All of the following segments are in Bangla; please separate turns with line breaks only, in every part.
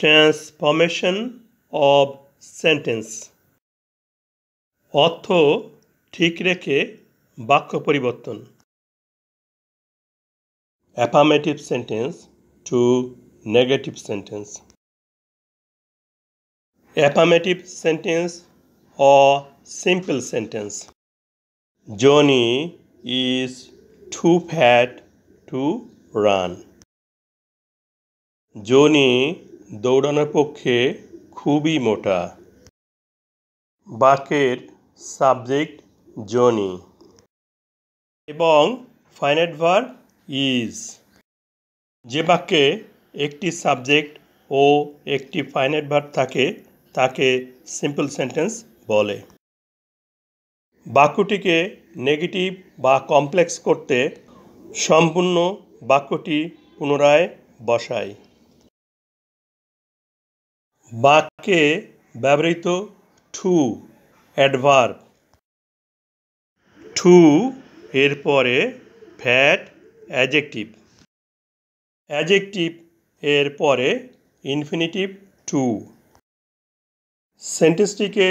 Transformation of sentence. অর্থ ঠিক রেখে বাক্য পরিবর্তন। Affirmative sentence to negative sentence. Affirmative sentence or simple sentence. Johnny is too fat to run. Johnny দৌড়ানোর পক্ষে খুবই মোটা। বাক্যের সাবজেক্ট জনি এবং ফাইনাইট ভার্ব ইজ। যে বাক্যে একটি সাবজেক্ট ও একটি ফাইনাইট ভার্ব থাকে তাকে সিম্পল সেন্টেন্স বলে। বাক্যটিকে নেগেটিভ বা কমপ্লেক্স করতে সম্পূর্ণ বাক্যটি পুনরায় বসাই। বাক্যে ব্যবহৃত টু অ্যাডভার্ব। টু এর পরে ফ্যাট অ্যাডজেক্টিভ। অ্যাডজেক্টিভ এর পরে ইনফিনিটিভ টু। সেন্টেন্সটিকে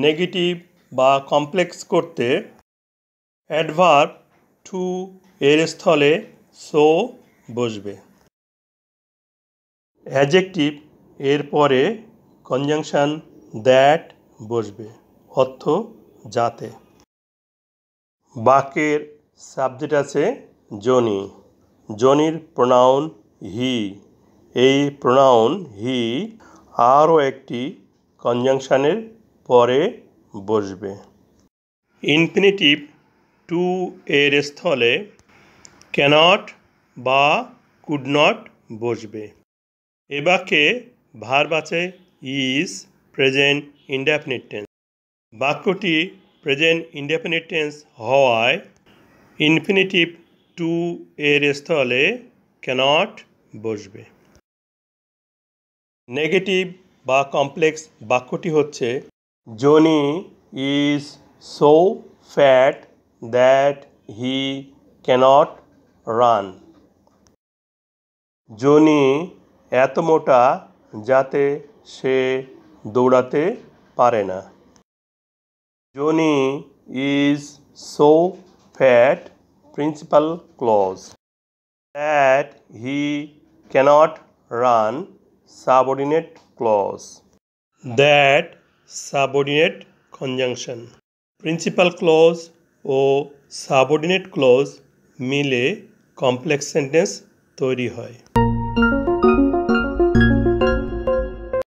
নেগেটিভ বা কমপ্লেক্স করতে অ্যাডভার্ব টু এর স্থলে সো বসবে। অ্যাডজেক্টিভ এর পরে কনজাংশন দ্যাট বসবে, অর্থ যাতে। বাক্যের সাবজেক্ট আছে জনি। জনির pronoun he. এই প্রোনাউন হি আরও একটি কনজাংশনের পরে বসবে। ইনফিনিটিভ টু এর স্থলে ক্যানট বা কুড নট বসবে। এ বাক্যে ভার্ব আছে ইজ, প্রেজেন্ট ইনডেফিনিট টেন্স। বাক্যটি প্রেজেন্ট ইনডেফিনিট টেন্স হওয়ায় ইনফিনিটিভ টু এর স্থলে ক্যানট বসবে। নেগেটিভ বা কমপ্লেক্স বাক্যটি হচ্ছে Johnny is so fat that he cannot run. Johnny এত মোটা যাতে সে দৌড়াতে পারে না। Johnny is so fat principal clause that he cannot run subordinate clause. That subordinate conjunction. Principal clause ও সাবঅর্ডিনেট ক্লজ মিলে কমপ্লেক্স সেন্টেন্স তৈরি হয়।